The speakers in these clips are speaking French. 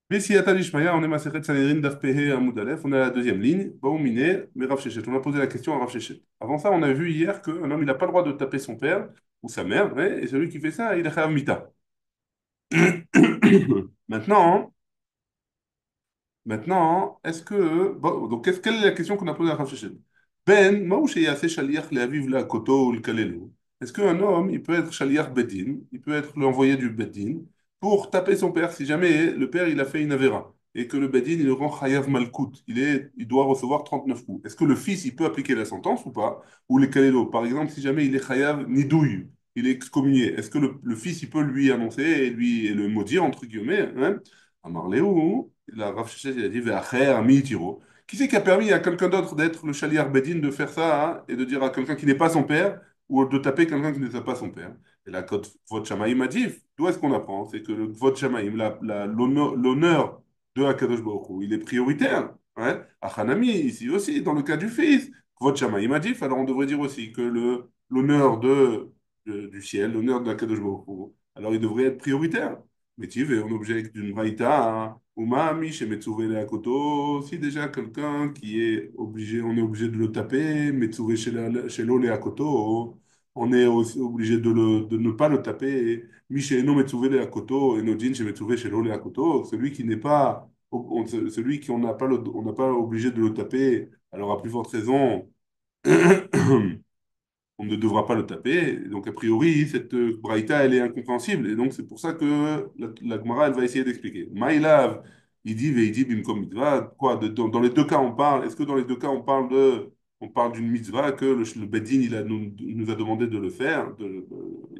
Bessiyata Dishmaya, on est Masechet Sanhedrin Daf Pehe Amoud Aleph, on est à la deuxième ligne, Baoumine, mais Rav Shechet. On a posé la question à Rav Shechet. Avant ça, on a vu hier qu'un homme, il n'a pas le droit de taper son père ou sa mère, ouais, et celui qui fait ça, il a Chayav Mita. Maintenant, est-ce que. Bon, donc, quelle est la question qu'on a posée à Rav Shechet? Ben, Maouche Yase Shaliach Leaviv La Koto ou le Kalelu. Est-ce qu'un homme, il peut être Shaliach Bedin, il peut être l'envoyé du Bedin, pour taper son père si jamais le père, il a fait une Avera, et que le Bedin, il le rend Chayav Malkout, il doit recevoir 39 coups. Est-ce que le fils, il peut appliquer la sentence ou pas? Ou le Kalelu, par exemple, si jamais il est Chayav Nidouille, il est excommunié, est-ce que le fils, il peut lui annoncer et le maudire, entre guillemets, hein? Amar Léou, la Rav Sheshet, il a dit Ve'acher, ami tiro. Qui c'est qui a permis à quelqu'un d'autre d'être le Shaliar Bedin, de faire ça, hein, et de dire à quelqu'un qui n'est pas son père, ou de taper quelqu'un qui n'est pas son père? Et la Kvod Shamaïm a dit, d'où est-ce qu'on apprend? C'est que le Kvod Shamaïm, l'honneur de Akadosh Baruch Hu, il est prioritaire. Hein? Achanami, ici aussi, dans le cas du fils, Kvod Shamaïm a dit, alors on devrait dire aussi que l'honneur du ciel, l'honneur de Akadosh Baruch Hu, alors il devrait être prioritaire. Mais tu veux, on objecte d'une braïta, hein. Umami, chez Metsuve à Koto, si déjà quelqu'un qui est obligé, on est obligé de le taper, Metsuve chez l'Ole à Koto, on est aussi obligé de ne pas le taper. Michel no Metsuve à Koto, et Nodin chez Metsuve chez l'Ole à Koto, celui qui n'est pas, celui qui on n'a pas, on n'a pas obligé de le taper, alors à plus forte raison, on ne devra pas le taper. Et donc, a priori, cette braïta, elle est incompréhensible. Et donc, c'est pour ça que la Gemara, elle va essayer d'expliquer. Maïlav, il dit, veidi bimkom mitzvah. Quoi, dans les deux cas, on parle, est-ce que dans les deux cas, on parle d'une mitzvah que le Beddin, il nous a demandé de le faire, il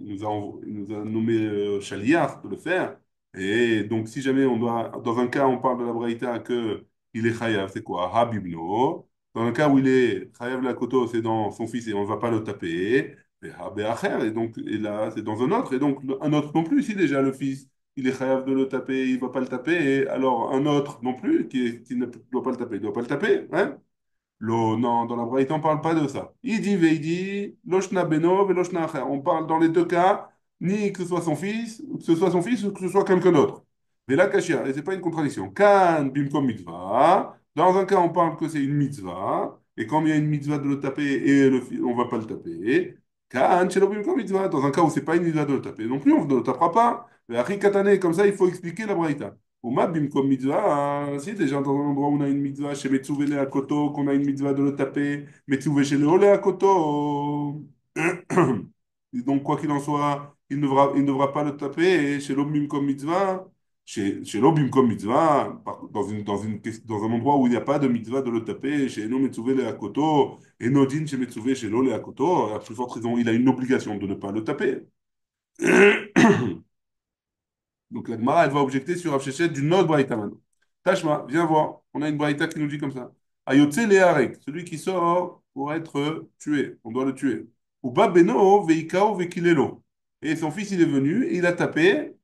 nous a nommé Shaliach de le faire. Et donc, si jamais on doit, dans un cas, on parle de la braïta que il est chayav, c'est quoi? Habibno. Dans le cas où il est Chayav la koto, c'est dans son fils et on ne va pas le taper. Et Habé Acher, et donc et là, c'est dans un autre. Et donc, un autre non plus, si déjà le fils, il est Chayav de le taper, il ne va pas le taper. Et alors, un autre non plus, qui ne doit pas le taper, il ne doit pas le taper. Hein? Non, dans la Braïta, on ne parle pas de ça. Il dit Veidi, Loshna Beno, Veloshna Acher. On parle dans les deux cas, ni que ce soit son fils, ou que ce soit son fils, ou que ce soit quelqu'un d'autre. Mais là, Kashia, et ce n'est pas une contradiction. Kan, bimkom mitzvah. Dans un cas, on parle que c'est une mitzvah. Et quand il y a une mitzvah de le taper et on ne va pas le taper. Kan, shelo bimkom mitzvah. Dans un cas où c'est pas une mitzvah de le taper non plus, on ne le tapera pas. Mais Ari Katane, comme ça, il faut expliquer la Braïta. Uma bimkom mitzvah, si déjà dans un endroit où on a une mitzvah chez Metsuve à Koto, qu'on a une mitzvah de le taper, Metsuve chez le Ole à Koto. Et donc, quoi qu'il en soit, il ne devra pas le taper. Et chez l'Obim comme mitzvah, chez l'Obim comme mitzvah, dans un endroit où il n'y a pas de mitzvah de le taper, chez Eno Metsuve à Koto, et Nodin chez Metsuve chez l'Ole à Koto, à plus forte raison, il a une obligation de ne pas le taper. Donc la Gemara, elle va objecter sur Rav Sheshet d'une autre braïta maintenant. Tashma, viens voir. On a une braïta qui nous dit comme ça. Ayotse leharek, celui qui sort pour être tué. On doit le tuer. Ou ba beno veikao vekilelo. Et son fils, il est venu, et il a tapé,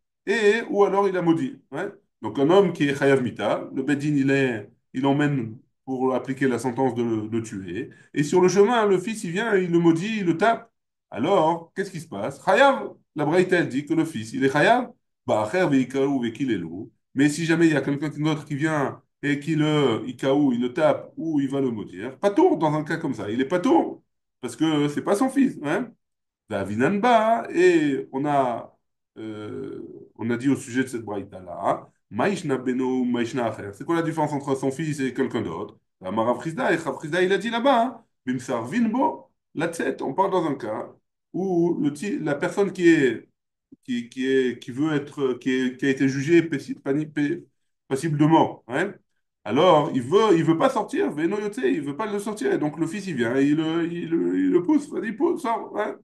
ou alors il a maudit. Ouais. Donc un homme qui est chayav mita, le bedin, il emmène pour appliquer la sentence de le tuer. Et sur le chemin, le fils, il vient, il le maudit, il le tape. Alors, qu'est-ce qui se passe? Chayav. La braïta, elle dit que le fils, il est chayav. Bah, frère, veikaou, vekilelu. Mais si jamais il y a quelqu'un d'autre qui vient et qui le ikaou, il le tape ou il va le maudire, pas tour dans un cas comme ça. Il est pas tour parce que c'est pas son fils. Hein? La vinanba, et on a dit au sujet de cette braïta-là, maïshna beno, maïshna acher. C'est quoi la différence entre son fils et quelqu'un d'autre? La Marafrisda, et Rafrisda, il a dit là-bas, hein, bimsar vinbo, la tête, on parle dans un cas où la personne qui veut être, qui a été jugé passible de mort. Hein. Alors, il veut pas sortir, Veno Yotse, il veut pas le sortir. Et donc, le fils, il vient, et il le pousse, vas-y, pousse, sors. Hein.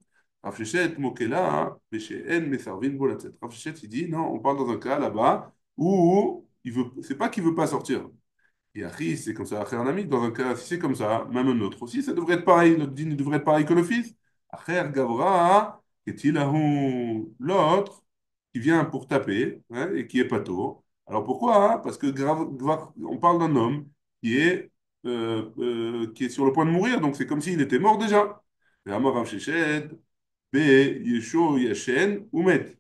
Rav Sheshet, Mokela, hein, Peshéen, Mesarvin, Bolatzet. Rav Sheshet, il dit, non, on parle dans un cas là-bas où c'est pas qu'il veut pas sortir. Et Achis, c'est comme ça, Acher un ami, dans un cas, si c'est comme ça, même un autre aussi, ça devrait être pareil, notre dîne devrait être pareil que le fils. Acher Gavra, Ketilahu, l'autre, qui vient pour taper, hein, et qui est pato. Alors pourquoi? Hein? Parce que on parle d'un homme qui est sur le point de mourir, donc c'est comme s'il était mort déjà. Et Amar Rav Sheshet, Be Yesho Yashen Umet.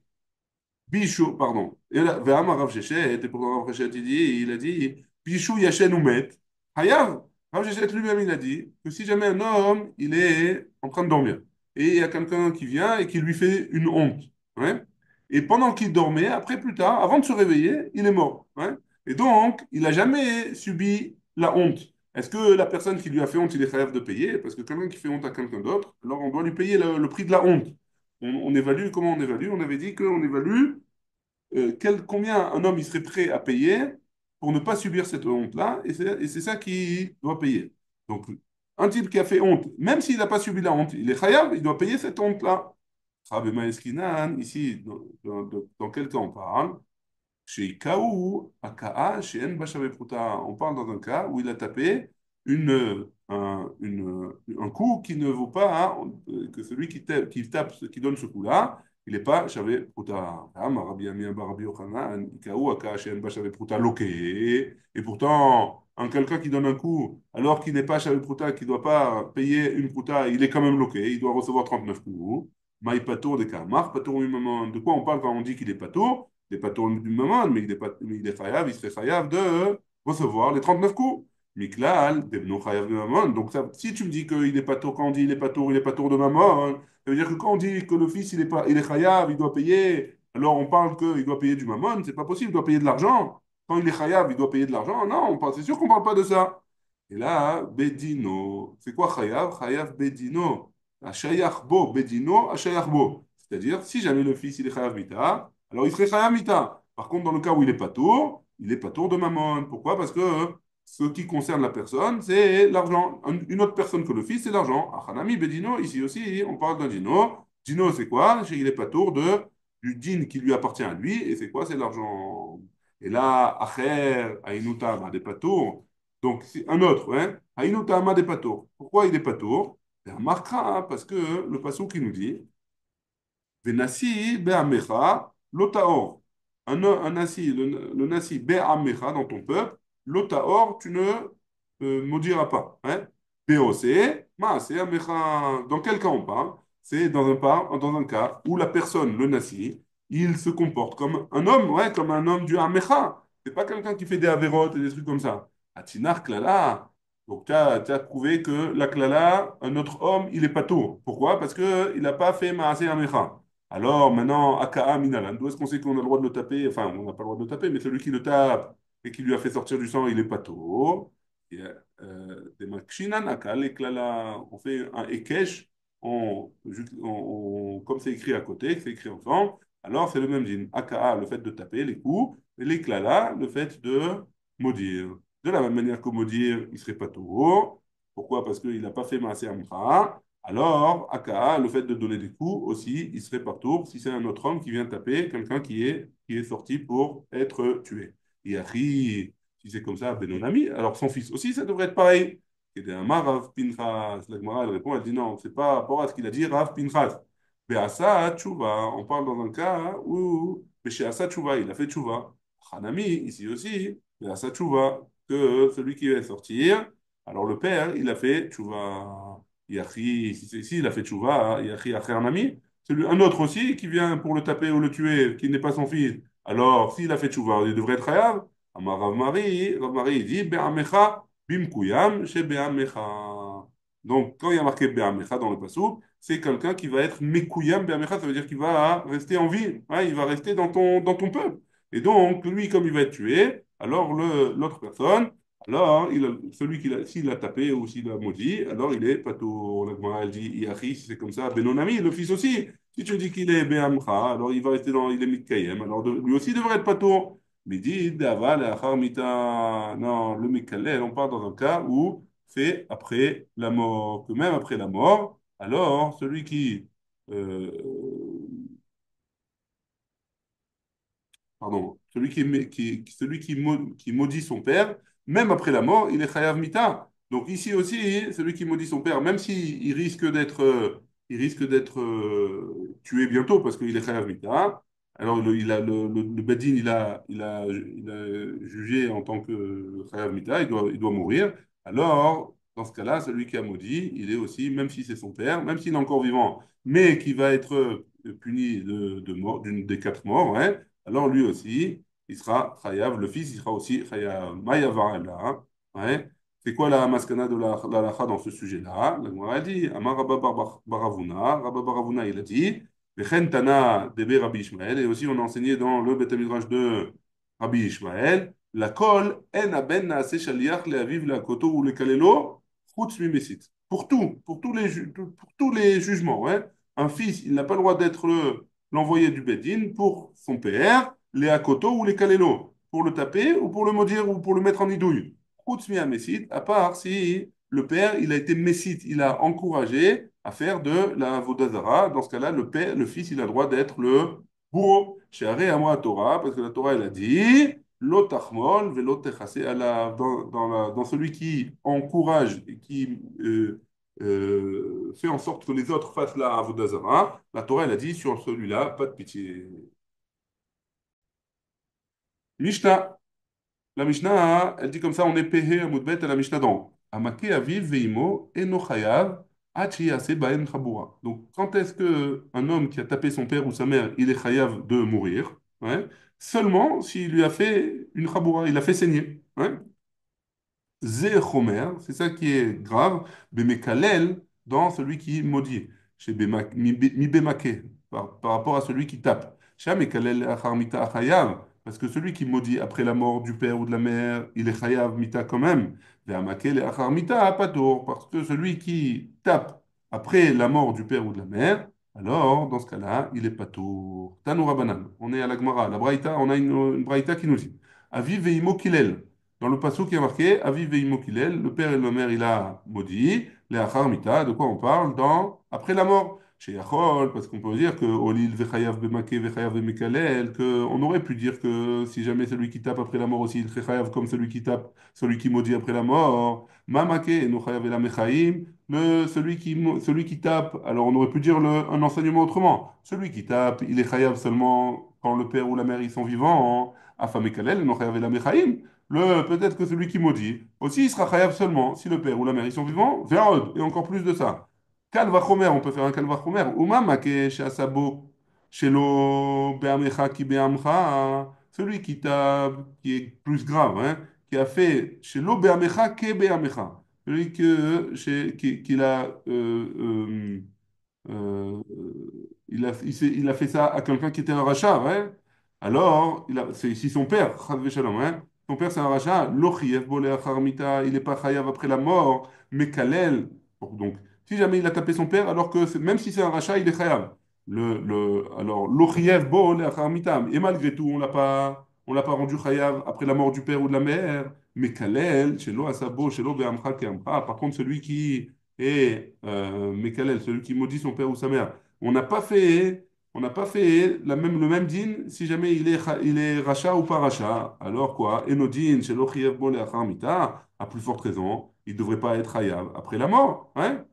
Bichou, pardon. Et là, Ve'amar Rav Shechet, et pourtant Rav Shechet, il a dit, Bichou Yachen ou Met. Hayav. Rav Shechet lui-même, il a dit que si jamais un homme, il est en train de dormir, et il y a quelqu'un qui vient et qui lui fait une honte, ouais, et pendant qu'il dormait, après, plus tard, avant de se réveiller, il est mort, ouais, et donc, il n'a jamais subi la honte. Est-ce que la personne qui lui a fait honte, il est capable de payer? Parce que quelqu'un qui fait honte à quelqu'un d'autre, alors on doit lui payer le prix de la honte. On évalue, comment on évalue? On avait dit qu'on évalue combien un homme il serait prêt à payer pour ne pas subir cette honte-là, et c'est ça qu'il doit payer. Donc, un type qui a fait honte, même s'il n'a pas subi la honte, il est khayab, il doit payer cette honte-là. Rabbi Maeskinan, ici, dans quel cas on parle? Chez Kaou, Akaa, chez En Bashavé Pruta, on parle dans un cas où il a tapé un coup qui ne vaut pas hein, que celui qui tape, qui donne ce coup-là, il n'est pas Shavé Pruta. Rabbi Amir Rabbi Yochanan, Kaou, Akaa, chez En Bashavé Pruta, loqué. Et pourtant, quelqu'un qui donne un coup, alors qu'il n'est pas Shavé Pruta, qui ne doit pas payer une Pruta, il est quand même loqué, il doit recevoir 39 coups. Maï Patour de Kamar, Patour de quoi on parle quand on dit qu'il est Patour? Il n'est pas tourné du moment, mais il est, pas, il est chayav, il serait chayav de recevoir les 39 coups. Miklal, devenu chayav de maman. Donc, ça, si tu me dis qu'il n'est pas tour, quand on dit il est pas tour de maman, hein, ça veut dire que quand on dit que le fils, il est chayav, il doit payer, alors on parle qu'il doit payer du mammon, c'est pas possible, il doit payer de l'argent. Quand il est chayav, il doit payer de l'argent. Non, c'est sûr qu'on ne parle pas de ça. Et là, Bedino, c'est quoi chayav? Chayav Bedino. Ashayach bo, Bedino, Ashayach bo. C'est-à-dire, si jamais le fils, il est chayav mita, alors il serait chayav mita. Par contre, dans le cas où il est pas tour de mammon. Pourquoi? Parce que ce qui concerne la personne, c'est l'argent. Une autre personne que le fils, c'est l'argent. Achanami bedino, ici aussi, on parle d'un dino. Dino, c'est quoi? Il est pas tour du din qui lui appartient à lui. Et c'est quoi? C'est l'argent. Et là, acher, ainuta, ma des patours. Donc, c'est un autre, hein? Ainuta, ma des patours. Pourquoi il est pas tour? C'est un marquera, parce que le passou qui nous dit, Venasi be'amecha lotaor. Un nasi, le nasi be'amecha dans ton peuple, lotaor, tu ne maudiras pas. Hein? Be'ose, maase amecha. Dans quel cas on parle? C'est dans un cas où la personne, le nasi, il se comporte comme un homme, ouais, comme un homme du amecha. C'est pas quelqu'un qui fait des avérotes et des trucs comme ça. Atinar klala. Donc, tu as prouvé que la klala, un autre homme, il est pas tour. Pourquoi? Parce qu'il n'a pas fait maase amecha. Alors maintenant, Aka'a Minalan, d'où est-ce qu'on sait qu'on a le droit de le taper? Enfin, on n'a pas le droit de le taper, mais celui qui le tape et qui lui a fait sortir du sang, il est pato. Et, des makshinan, Aka'a, les klala, on fait un ekesh, comme c'est écrit à côté, c'est écrit ensemble, alors c'est le même dîme. Aka'a, le fait de taper les coups, et les klala, le fait de maudire. De la même manière que maudire, il serait pato. Pourquoi? Parce qu'il n'a pas fait Maaseh Amcha. Alors, Aka, le fait de donner des coups aussi, il serait par tour si c'est un autre homme qui vient taper quelqu'un qui est sorti pour être tué. Et Akhi, si c'est comme ça, Benonami, alors son fils aussi, ça devrait être pareil. Et d'un Rav Pinchas, la Gemara, elle répond, elle dit non, c'est pas rapport à ce qu'il a dit Rav Pinchas. Be'asa tchouva, on parle dans un cas où Be'asa tchouva, il a fait tchouva. Hanami, ici aussi, Be'asa tchouva, que celui qui va sortir, alors le père, il a fait tchouva. Yahi, si il a fait tchouva, Yahi a un ami, un autre aussi qui vient pour le taper ou le tuer, qui n'est pas son fils. Alors, s'il a fait tchouva, il devrait être hayav. Amar Rav Mari, il dit Be'amecha bimkuyam chez Be'amecha. Donc, quand il y a marqué Be'amecha dans le passou, c'est quelqu'un qui va être mekuyam Be'amecha, ça veut dire qu'il va rester en vie, hein, il va rester dans ton peuple. Et donc, lui, comme il va être tué, alors l'autre personne, alors, celui s'il l'a tapé ou s'il l'a maudit, alors il est pato. La Gemara, elle dit, Iachi, si c'est comme ça, Benonami, le fils aussi. Si tu dis qu'il est Be'amcha, alors il va rester il est Mitkayem, alors lui aussi devrait être pato. Mais dit, Daval, Achar Mita, non, le Mikalel, on part dans un cas où c'est après la mort, que même après la mort, alors celui euh, pardon, celui qui maudit son père, même après la mort, il est chayav mita. Donc ici aussi, celui qui maudit son père, même s'il risque d'être tué bientôt parce qu'il est chayav mita, alors le Bedin, il a jugé en tant que chayav mita, il doit mourir. Alors, dans ce cas-là, celui qui a maudit, il est aussi, même si c'est son père, même s'il est encore vivant, mais qui va être puni de mort, d'une des quatre morts, ouais, alors lui aussi, il sera chayav, le fils, il sera aussi chayav. Maya là, ouais. C'est quoi la maskana de la halakha dans ce sujet-là? La Gemara dit, Amar Rabba Baravuna, Rabba Baravuna, il a dit, Vechen Tana Debe Rabbi Ishmael, et aussi on a enseigné dans le Beth Midrash de Rabbi Ishmael, la kol en aben naase shaliach leaviv leakoto ou lekalelo, chutz mimesit. Pour tous pour tous les jugements, ouais. Un fils, il n'a pas le droit d'être l'envoyé du Bedin pour son père, les Akoto ou les Kalelo, pour le taper ou pour le maudire ou pour le mettre en idouille. Khoutzmi Messit, à part si le père, il a été Messit, il a encouragé à faire de la Vodazara. Dans ce cas-là, le père, le fils, il a le droit d'être le bourreau. Chez Aré à Torah, parce que la Torah, elle a dit Lotachmol, velotechase ala, dans celui qui encourage et qui fait en sorte que les autres fassent la Avodazara, la Torah, elle a dit sur celui-là, pas de pitié. Mishnah. La Mishnah, elle dit comme ça, on est payé à Moudbet à la Mishnah dans Amake aviv veimo eno chayav achi yase baen chabura. Donc, quand est-ce que un homme qui a tapé son père ou sa mère, il est chayav de mourir, ouais, seulement s'il lui a fait une chabura, il a fait saigner. Ouais. Zé Chomer, c'est ça qui est grave, Bemekalel, dans celui qui maudit, chez Mi Bemake, par rapport à celui qui tape. Chez Mekalel Achar Mita Achayav, parce que celui qui maudit après la mort du père ou de la mère, il est Chayav Mita quand même. Ve'amakel Achar Mita Patour, parce que celui qui tape après la mort du père ou de la mère, alors dans ce cas-là, il est Patour. Tanoura Banan, on est à la Gemara, la Braïta, on a une Braïta qui nous dit Aviv Veimo Kilel. Dans le passage qui est marqué, Aviv ve'imo kilel, le père et la mère, il a maudit, les achar mita, de quoi on parle dans après la mort. Chez Yachol, parce qu'on peut dire que Olil vechayav bemake vechayav bemekalel, qu'on aurait pu dire que si jamais celui qui tape après la mort aussi, il serait chayav comme celui qui tape, celui qui maudit après la mort. Mamake et no chayav la mechaim, celui qui tape, alors on aurait pu dire un enseignement autrement. Celui qui tape, il est chayav seulement quand le père ou la mère ils sont vivants. Afamekalel, no chayav la mechaim. Peut-être que celui qui maudit, aussi il sera chayav seulement si le père ou la mère ils sont vivants, verod, et encore plus de ça. Kalvachomer, on peut faire un kalvachomer. Uma make sheasabo shelo be'amecha ki be'amcha. Celui qui t'a, qui est plus grave, hein, qui a fait shelo be'amecha ke be'amecha. Celui qu'il a euh, il a fait ça à quelqu'un qui était un rachat, ouais. Alors, c'est ici son père, Chas v'shalom, hein. Son père, c'est un rachat. Lo chiyev bo le'achar mita, il n'est pas chayav après la mort, mais kalel. Bon, donc, si jamais il a tapé son père, alors que même si c'est un rachat, il est chayav. Alors, lo chiyev bo le'achar mita. Et malgré tout, on l'a pas rendu chayav après la mort du père ou de la mère. Mais kalel, shelo asabo, shelo be'amcha ke'amcha. Par contre, celui qui et Mekalel, celui qui maudit son père ou sa mère. On n'a pas fait le même din si jamais il est rachat ou pas rachat. Alors quoi? Enodin, shelo chiev bo leachar mita, à plus forte raison, il ne devrait pas être hayav après la mort. Hein?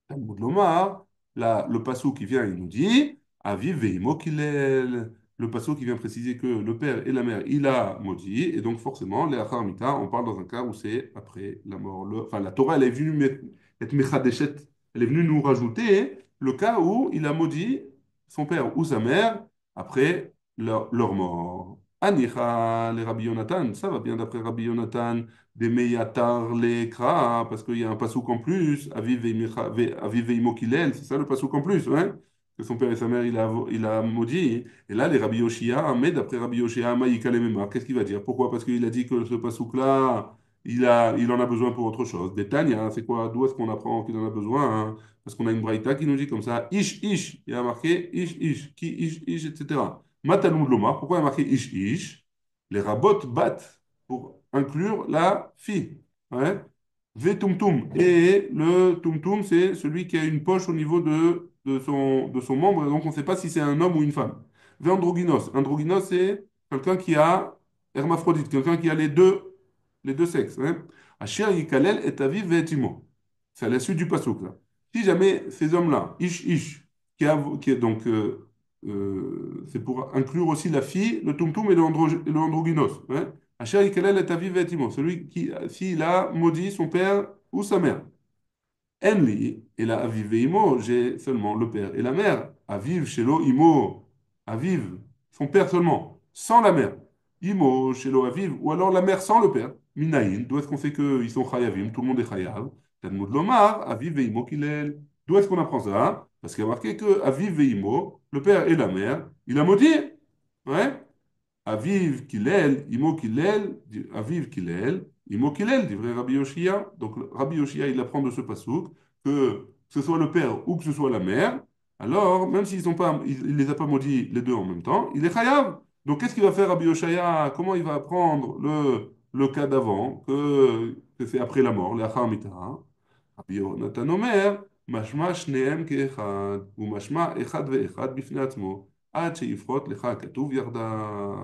Talmud Lomar, là, le passou qui vient, il nous dit, Aviv veimo kilel. Le passou qui vient préciser que le père et la mère, il a maudit, et donc forcément, les acharmita, on parle dans un cas où c'est après la mort. Enfin, la Torah, elle est venue être mechadeshet, elle est venue nous rajouter le cas où il a maudit son père ou sa mère après leur mort. Anicha, les Rabbi Yonatan, ça va bien d'après Rabbi Yonatan des Meyatar les Kra, parce qu'il y a un pasouk en plus, Aviv veimo kilel, c'est ça le pasouk en plus, ouais? Que son père et sa mère, il a maudit. Et là, les Rabbi Yoshia, mais d'après Rabbi Yoshia, Maïka les Memar, qu'est-ce qu'il va dire? Pourquoi? Parce qu'il a dit que ce pasouk-là, il en a besoin pour autre chose. Betania, c'est quoi? D'où est-ce qu'on apprend qu'il en a besoin, hein? Parce qu'on a une braïta qui nous dit comme ça, Ish, Ish, il y a marqué Ish, Ish, qui Ish, Ish, etc. Matalmud Loma, pourquoi il y a marqué Ish, Ish? Les rabots battent pour inclure la fille. Ouais. Vetumtum. Et le tumtum, c'est celui qui a une poche au niveau de son membre, et donc on ne sait pas si c'est un homme ou une femme. Veandrogynos. Androgynos, c'est quelqu'un qui a hermaphrodite, quelqu'un qui a les deux sexes. Hein. Asher yikalel et aviv ve'etimo. C'est à la suite du pasuk, là. Si jamais ces hommes-là, ish ish, qui est donc, c'est pour inclure aussi la fille, le tumtum et et le androgynos. Hein. Asher yikalel et aviv ve'etimo. Celui qui, s'il a maudit son père ou sa mère. Enli, et la aviv ve'imo, j'ai seulement le père et la mère. Aviv shelo imo. Aviv, son père seulement, sans la mère. Imo, Shelo Aviv, ou alors la mère sans le père. Minaïn, d'où est-ce qu'on sait qu'ils sont Chayavim, tout le monde est Chayav. Talmud Lomar, Aviv et Imo Kilel. D'où est-ce qu'on apprend ça? Parce qu'il y a marqué que Aviv et Imo, le père et la mère, il a maudit. Ouais. Aviv Kilel, Imo Kilel, Aviv Kilel, Imo Kilel, dit vrai Rabbi Yoshia. Donc Rabbi Yoshia, il apprend de ce passouk que ce soit le père ou que ce soit la mère, alors même s'ils sont pas, il les a pas maudits les deux en même temps, il est chayav. Donc qu'est-ce qu'il va faire Rabbi Yoshia? Comment il va apprendre le cas d'avant, que c'est après la mort, l'achar mitah? Rabbi Yonatan Omer, mashma shneem keechad, ou mashma echad ve'echad bifnei atzmo. עד שיפרוט לך הכתוב ירדה.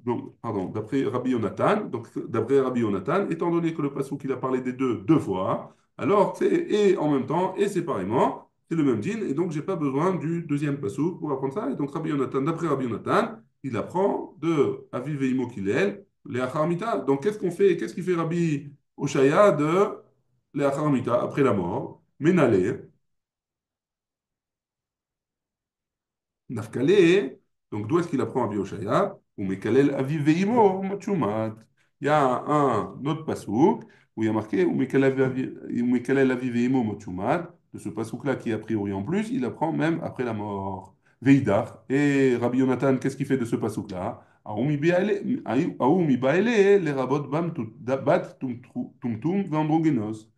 Donc, pardon, d'après Rabbi Yonatan, donc d'après Rabbi Yonatan, étant donné que le passou qu'il a parlé des deux fois, alors c'est et en même temps et séparément, c'est le même din, et donc j'ai pas besoin du deuxième passou pour apprendre ça. Et donc Rabbi Yonatan, d'après Rabbi Yonatan, il apprend de Aviv Veimo Kilel, les Acharmita. Donc qu'est-ce qu'on fait, qu'est-ce qu'il fait Rabbi Oshaya de les Acharmita après la mort? Ménalé. Nafkalé, donc d'où est-ce qu'il apprend à Bioshaya? Ou Mekalel Aviv Veimo, Mochumat. Il y a un autre pasouk où il y a marqué ou Mekalel Aviv Veimo, Mochumat. De ce pasouk-là qui est a priori en plus, il apprend même après la mort. Veidar. Et Rabbi Yonatan, qu'est-ce qu'il fait de ce pasouk-là? Aoumi Baele, les rabot bam bat tum vendrogenos.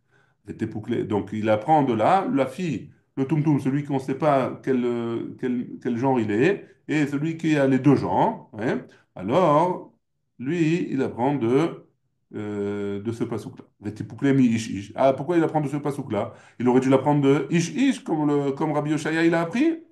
Donc il apprend de là, la fille le tum-tum, celui qu'on ne sait pas quel genre il est, et celui qui a les deux genres, hein, alors, lui, il apprend de ce pasouk-là. Vetipouklé mi ish ish. Ah, pourquoi il apprend de ce pasouk-là? Il aurait dû l'apprendre de ish ish, comme Rabbi Yoshaya il a appris.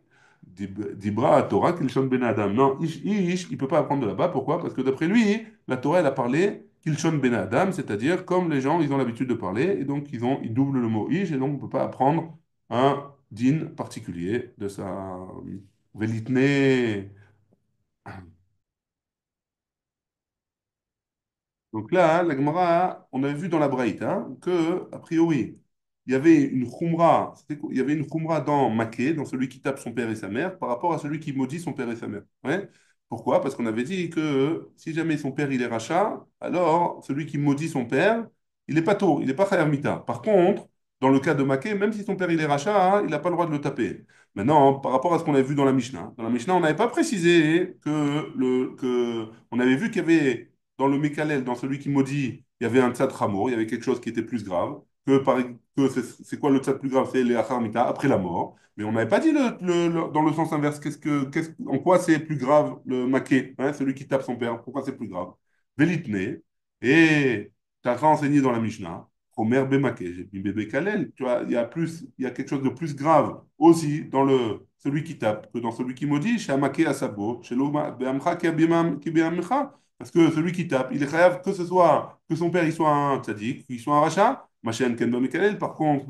Dibra Torah Kilshon Ben Adam. Non, ish ish, il ne peut pas apprendre de là-bas. Pourquoi? Parce que d'après lui, la Torah, elle a parlé Kilshon Ben Adam, c'est-à-dire comme les gens, ils ont l'habitude de parler, et donc ils doublent le mot ish, et donc on ne peut pas apprendre un din particulier de sa velitné. Donc là, la Gemara, on avait vu dans la Braïta que, a priori, il y avait une khumra, il y avait une khumra dans Maké, dans celui qui tape son père et sa mère, par rapport à celui qui maudit son père et sa mère. Ouais. Pourquoi? Parce qu'on avait dit que si jamais son père il est rachat, alors celui qui maudit son père, il n'est pas tôt, il n'est pas khayar mita. Par contre, dans le cas de Maké, même si son père il est rachat, il n'a pas le droit de le taper. Maintenant, par rapport à ce qu'on avait vu dans la Mishnah, on n'avait pas précisé on avait vu qu'il y avait dans le Mekalel, dans celui qui maudit, il y avait un tzad chamour, il y avait quelque chose qui était plus grave. Que c'est quoi le tzad plus grave? C'est les acharmita, après la mort. Mais on n'avait pas dit dans le sens inverse, en quoi c'est plus grave le maquet, hein, celui qui tape son père, pourquoi c'est plus grave? Velitne, et tu as renseigné dans la Mishnah, Omer Bemaké, j'ai mis bébé Kalel, tu vois, il y a quelque chose de plus grave aussi dans celui qui tape que dans celui qui maudit, chez Amaké Asabo, chez l'Oma Beamcha qui Beamcha. Parce que celui qui tape, il est khayab que ce soit que son père il soit un tzaddik, qu'il soit un rachat, machin ken ba Mekalel. Par contre,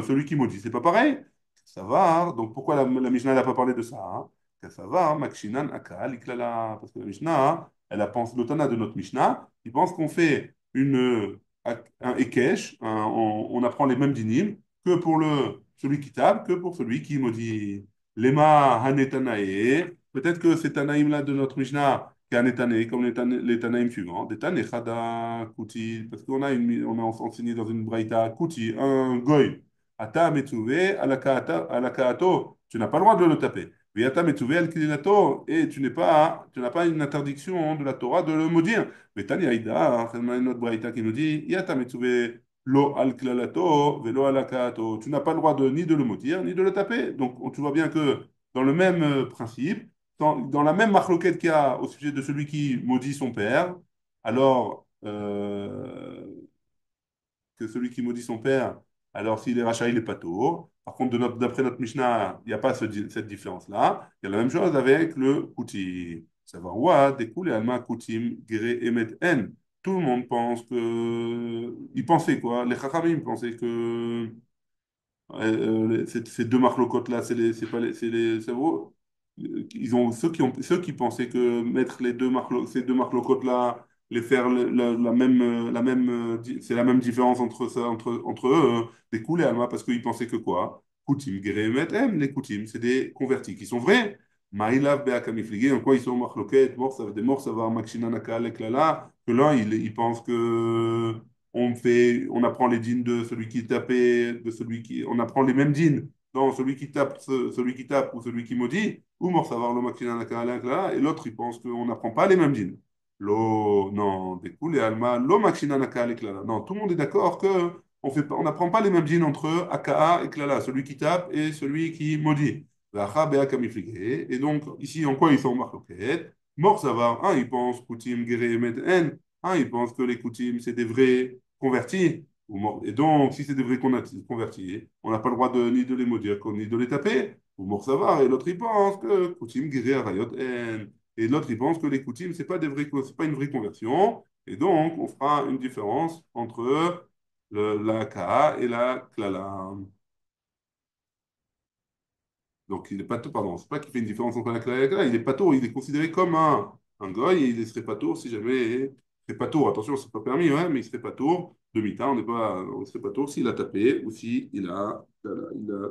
celui qui maudit, c'est pas pareil. Ça va. Hein. Donc pourquoi la Mishnah n'a pas parlé de ça? Hein? Que ça va. Hein, Makshinan akal iklala. Parce que la Mishnah, hein, elle a pensé le Tana de notre Mishnah. Il pense qu'on fait un ekesh, on apprend les mêmes dynimes que pour celui qui tape, que pour celui qui maudit. Lema hanetanae. Peut-être que ces Tanaïm là de notre Mishnah qu'un étané, comme les Tanaïm suivants, des Tané Chada Kouti, parce on a enseigné dans une Braïta Kouti, un goy, Ata Metsuve, Alakaato, tu n'as pas le droit de le taper. Viata Metsuve, Al Kililato, et tu n'as pas une interdiction de la Torah de le maudire. Mais Tani Aïda, notre Braïta qui nous dit, Yata Metsuve, Lo Al Kilalato, Velo Alakaato, tu n'as pas le droit ni de le maudire, ni de le taper. Donc, tu vois bien que dans le même principe, dans la même marloquette qu'il y a au sujet de celui qui maudit son père, alors que celui qui maudit son père, alors s'il est rachat, il est pas tôt. Par contre, d'après notre Mishnah, il n'y a pas cette différence-là. Il y a la même chose avec le Kouti. Savoir ouah, découle et alma Koutim, Gere Emet En. Tout le monde pense que. Ils pensaient quoi? Les Chachamim pensaient que ces deux marlocotes-là, c'est pas c'est vrai. Ils ont ceux qui pensaient que mettre ces deux marlocotes-là, les faire c'est la même différence entre eux, des coulées, Alma, parce qu'ils pensaient que quoi? Koutim, Geremet, les Koutim, c'est des convertis qui sont vrais. Maïlav Beakamifligé, en quoi ils sont marloquettes, mort, ça, des morts, ça va, Makshinanaka, Leklala, que là, il pense que on apprend les dînes de celui qui tapait, de celui qui, on apprend les mêmes dînes dans celui qui tape, celui qui tape ou celui qui maudit, ou mort, ça va, le Makshinanaka, Leklala, et l'autre, il pense qu'on n'apprend pas les mêmes dînes. Lo, non, des coups, les Alma, lo Makshinanaka, Leklala. Non, tout le monde est d'accord que on n'apprend pas les mêmes dînes entre Aka et Klala, celui qui tape et celui qui maudit. Et donc, ici, en quoi ils sont marloquettes? Mort, ça va. Un, il pense Koutim, Gere, Med, En. Un, il pense que les Koutim, c'est des vrais convertis. Et donc, si c'est des vrais convertis, on n'a pas le droit ni de les maudire, ni de les taper. Ou mort, ça va. Et l'autre, il pense que Koutim, Gere, Arayot, En. Et l'autre, il pense que les Koutim, c'est pas une vraie conversion. Et donc, on fera une différence entre la Ka et la Klala. Donc, il est pas pardon, c'est pas qu'il fait une différence entre la Klala et la Klala, il est pas tôt, il est considéré comme un goy et il serait pas tôt si jamais il serait pas tôt. Attention, c'est pas permis, ouais, mais il serait pas tôt. Demi-temps, on serait pas tôt s'il a tapé ou il a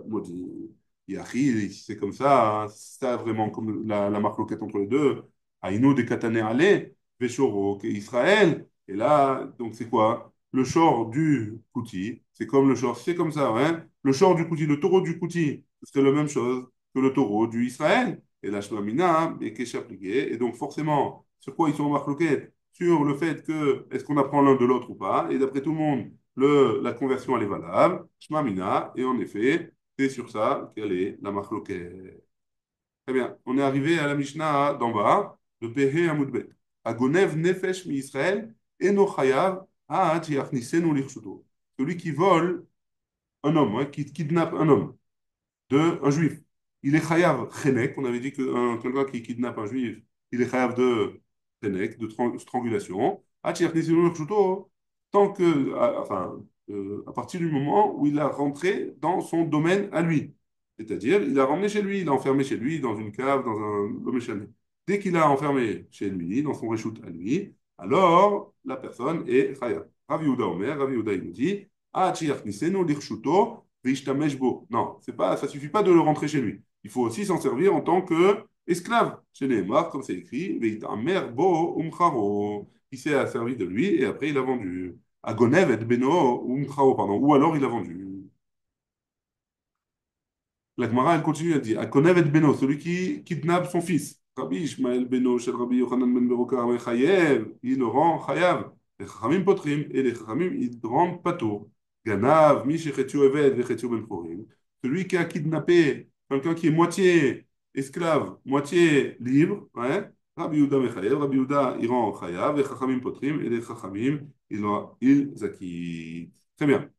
maudit. Yahi, c'est comme ça, hein, c'est ça vraiment comme la marque loquette entre les deux. Aïnou de Katane Ale, Veshoro, Israël. Et là, donc c'est quoi? Le short du Kouti, c'est comme le short, c'est comme ça, hein? Le short du Kouti, le taureau du Kouti, ce serait la même chose que le taureau du Israël. Et la Shlamina, et Keshaplié. Et donc, forcément, sur quoi ils sont marloqués? Sur le fait que, est-ce qu'on apprend l'un de l'autre ou pas? Et d'après tout le monde, la conversion, elle est valable. Shmamina. Et en effet, c'est sur ça qu'elle est la marloquée. Très bien. On est arrivé à la Mishnah d'en bas, de Pehe Amoudbet. Agonev nefesh mi Israël, eno chayav, ha'at yachnisenu lirshuto. Celui qui vole un homme, ouais, qui kidnappe un homme un juif. Il est chayav chenek, on avait dit que quelqu'un qui kidnappe un juif, il est chayav de chenek, de strangulation. Tant que, à partir du moment où il a rentré dans son domaine à lui. C'est-à-dire, il a ramené chez lui, il a enfermé chez lui, dans une cave, dans un loméchané. Dès qu'il a enfermé chez lui, dans son réchoute à lui, alors la personne est chayav. Rav Yehuda Omer, Rav Yehuda il nous dit, ah, lirshuto, non, c'est pas, ça suffit pas de le rentrer chez lui. Il faut aussi s'en servir en tant que esclave. Chez les Neymar, comme c'est écrit, bo umcharo. Il s'est servi de lui et après il a vendu. Agonev et beno umcharo, pardon. Ou alors il a vendu. La Gemara, elle continue à dire, Agonev et beno, celui qui kidnappe son fils. Rabbi Ishmael beno, shel Rabbi Yochanan ben Beroka, chayev, il le rend chayav. Les chachamim potrim et les chachamim, ils rendent pato. Ganav, mi shechetio eved, vechetio ben chorim. Celui qui a kidnappé quelqu'un qui est moitié esclave, moitié libre, ouais. Rabbi Yehuda mechayev, Rabbi Yehuda, il rend chayav, les chachamim potrim et les chachamim, ils zakit. Très bien.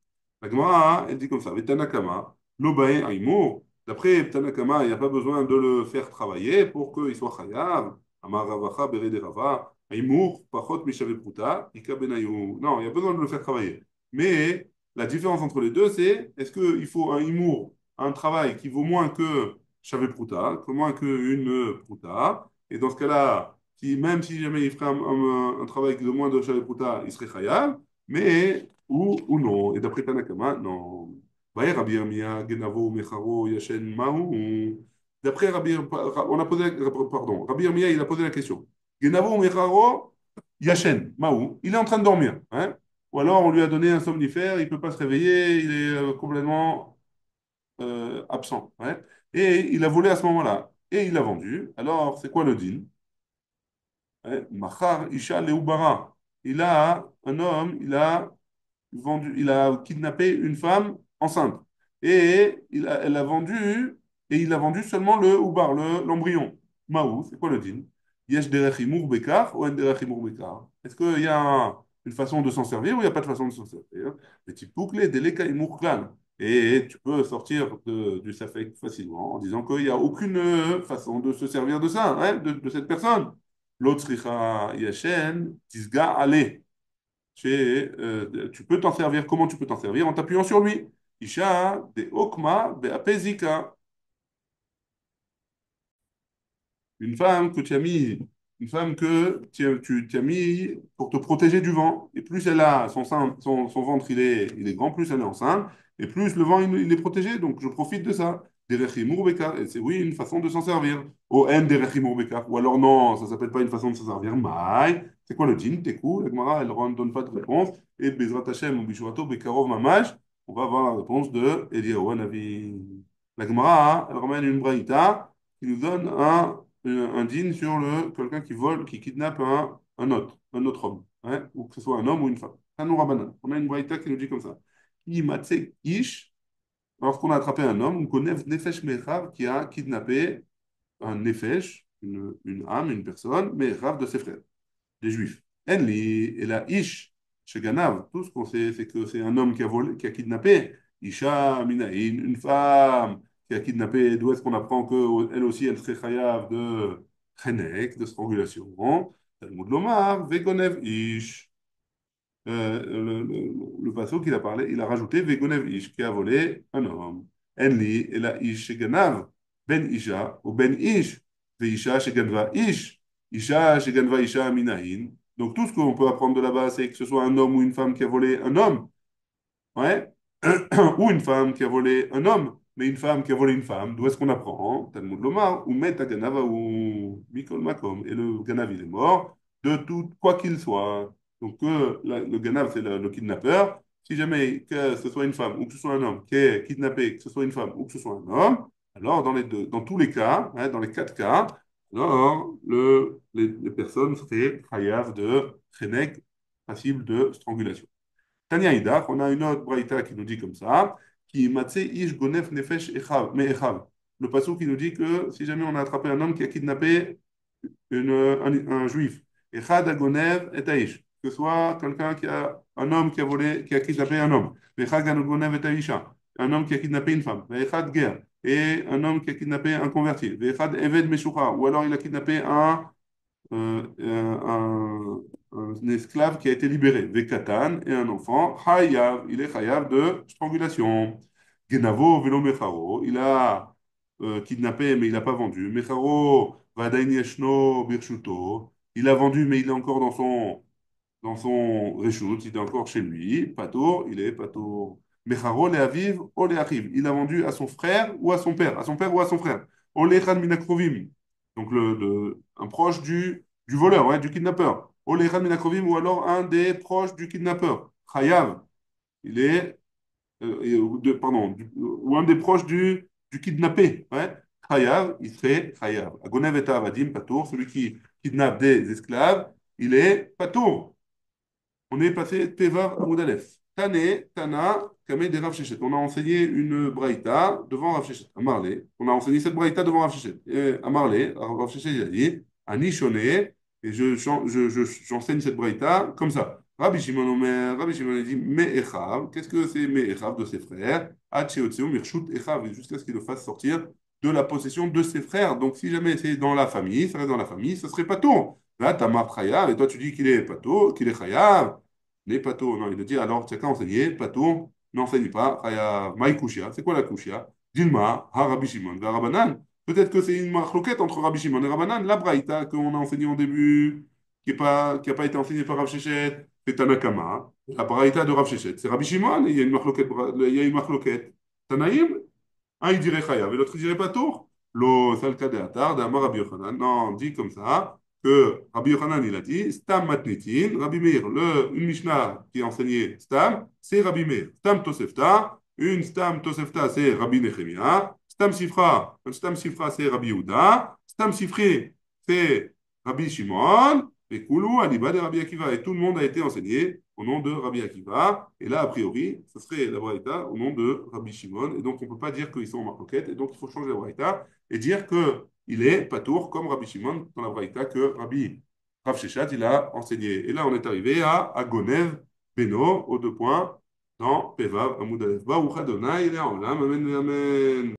La Gemara, elle dit comme ça, Vetanakama, Lobae Aïmour. D'après Tanakama, il n'y a pas besoin de le faire travailler pour qu'il soit chayav. Amar Ravacha, Berede Rava, Aïmour, Pachot Mishave Pruta, Ika Benayou. Non, il y a besoin de le faire travailler. Mais la différence entre les deux, c'est est-ce qu'il faut un Imour, un travail qui vaut moins que Shave Pruta, que moins qu'une Pruta. Et dans ce cas-là, même si jamais il ferait un travail de moins de Shave Pruta, il serait chayav. Mais ou non. Et d'après Tanakama, non. Vaïe Rabbi Yirmiyah, Genavo, Mecharo, Yashen, Mahu. D'après Rabbi, on a posé, pardon, Rabbi Yirmiyah, il a posé la question. Genavo, Mecharo, Yashen, Mahu. Il est en train de dormir. Hein? Ou alors on lui a donné un somnifère, il ne peut pas se réveiller, il est complètement absent. Ouais? Et il a volé à ce moment-là. Et il a vendu. Alors, c'est quoi le deal? Ouais? Machar, Isha, Leubara. Un homme, il a kidnappé une femme enceinte. Elle a vendu, et il a vendu seulement le oubar, l'embryon. Maou, c'est quoi le deal? Yesh derech himour bekar ou en derech himour bekar? Est-ce qu'il y a une façon de s'en servir ou il n'y a pas de façon de s'en servir? Les types bouclés, deleka himour klan. Et tu peux sortir du safek facilement en disant qu'il n'y a aucune façon de se servir de ça, hein, de cette personne. L'autre, yashen, tisga ale. Tu peux t'en servir. Comment tu peux t'en servir? En t'appuyant sur lui. Isha de okma beapezika. Une femme que tu as mis, une femme que tu as mis pour te protéger du vent. Et plus elle a son ventre, il est grand, plus elle est enceinte. et plus le vent il est protégé, donc je profite de ça. Derech Himour Bekar, et c'est oui une façon de s'en servir. O en Derech Himour Bekar, ou alors non, ça s'appelle pas une façon de s'en servir. Maï, c'est quoi le djinn? Tekou, la Gemara, elle ne donne pas de réponse, et Bezrat Hashem ou Bishurato Bekarov Mamash, on va avoir la réponse de Eliyahu Hanavi. La Gemara, elle ramène une braïta qui nous donne un dîne sur quelqu'un qui vole, qui kidnappe un autre homme, hein, ou que ce soit un homme ou une femme. Tanou Rabbanan. On a une braïta qui nous dit comme ça. Imatse ish, lorsqu'on a attrapé un homme, on connaît Nefesh Mechav qui a kidnappé un Nefesh, une âme, une personne, mais Rav de ses frères, des juifs. Enli, et la ish, chez Ganav, tout ce qu'on sait, c'est que c'est un homme qui a volé, qui a kidnappé. Isha, Minaïn, une femme qui a kidnappé, d'où est-ce qu'on apprend qu'elle aussi, elle serait chayav de chenek, de strangulation. Talmud Lomar, Vegonev Ish. Le passo qu'il a parlé, il a rajouté Vegonev Ish, qui a volé un homme. Enli, et la Ish, chez Ganav, Ben Isha, ou Ben Ish, Veisha, chez Ganva Ish, Isha, chez Ganva Isha, Minahin. Donc tout ce qu'on peut apprendre de là-bas, c'est que ce soit un homme ou une femme qui a volé un homme, ouais, ou une femme qui a volé un homme, mais une femme qui a volé une femme, d'où est-ce qu'on apprend? Talmud Lomar, ou Met Ganava ou Mikol Makom. Et le Ganav, il est mort de tout, quoi qu'il soit. Donc, le Ganav, c'est le kidnappeur. Si jamais que ce soit une femme ou que ce soit un homme qui est kidnappé, que ce soit une femme ou que ce soit un homme, alors dans tous les cas, hein, dans les quatre cas, alors les personnes seraient chayav de chenek, passible de strangulation. Tania Ida, on a une autre braïta qui nous dit comme ça, qui matse ish gonef nefesh echav, me echav. Le passage qui nous dit que si jamais on a attrapé un homme qui a kidnappé un juif, echad agonev et aish, que ce soit quelqu'un qui a un homme qui a volé, qui a kidnappé un homme, echad agonev et aisha, un homme qui a kidnappé une femme, echad ger, et un homme qui a kidnappé un converti, echad eved meshucha, ou alors il a kidnappé un esclave qui a été libéré, Vekatan, et un enfant, Hayav, il est Hayav de strangulation. Genavo, Velo Mecharo, il a kidnappé, mais il n'a pas vendu. Mecharo, Vadain Yeshno, Birshuto, il a vendu, mais il est encore dans son reshoot, il est encore chez lui. Patour, il est Patour. Mecharo, le Aviv, o le Achiv, il a vendu à son frère ou à son père, à son père ou à son frère. O le Echad Minakrovim, donc un proche du voleur, ouais, du kidnappeur. O le Echad Minakrovim, ou alors un des proches du kidnappeur. Chayav, il est, ou un des proches du kidnappé, ouais. Chayav, il serait Chayav. Agonev et Avadim, Patour, celui qui kidnappe des esclaves, il est Patour. On est passé Tevav Amud Aleph. Tane, Tana, Kame de Rav Shechet. On a enseigné une braïta devant Rav Shechet, à Marley. On a enseigné cette braïta devant Rav Shechet. Et à Marley, Rav Shechet il a dit, Ani Shoné, et j'enseigne cette braïta comme ça. Rabbi Shimon a dit, Me'echav, qu'est-ce que c'est Me'echav de ses frères? Hacheotseu Mirshut Echav, jusqu'à ce qu'il le fasse sortir de la possession de ses frères. Donc si jamais c'est dans la famille, ça reste dans la famille, ça serait pas tout. Là, tu as marre Chayav, et toi tu dis qu'il est pato, qu'il est Chayav. Les pato, non, il a dit alors, tu as qu'à enseigner, pato, n'enseigne pas, Chayav, Maï Kushia. C'est quoi la Kushia? Dilma, ha Rabbi Shimon, va Rabbanan. Peut-être que c'est une marloquette entre Rabbi Shimon et Rabbanan. La Braïta qu'on a enseignée en début, qui a pas été enseignée par Rav Shechet, c'est Tanakama. La Braïta de Rav Shechet, c'est Rabbi Shimon, et il y a une marloquette, il y a une marloquette. Tanaïm, un il dirait Chayav, et l'autre il dirait pato. Lo, c'est le cas de Atar, d'Amar Rabbi Yochanan. Non, on dit comme ça que Rabbi Yochanan, il a dit Stam matnitin, Rabbi Meir, une Mishnah qui a enseigné Stam, c'est Rabbi Meir. Stam Tosefta, une Stam Tosefta, c'est Rabbi Nechemia. Stam Sifra, un Stam Sifra, c'est Rabbi Yehuda. Stam Sifri, c'est Rabbi Shimon. Et Koulou, Aliba de Rabbi Akiva. Et tout le monde a été enseigné au nom de Rabbi Akiva. Et là, a priori, ce serait la Braïta au nom de Rabbi Shimon. Et donc, on ne peut pas dire qu'ils sont en marcoquette. Et donc, il faut changer la Braïta et dire que il est patour comme Rabbi Shimon dans la Braïta que Rabbi Rav Shechat il a enseigné. Et là, on est arrivé à Gonev Beno, aux deux points, dans Pevav Amud Aleph. Baruch Adonai, il est en l'âme, amen, amen.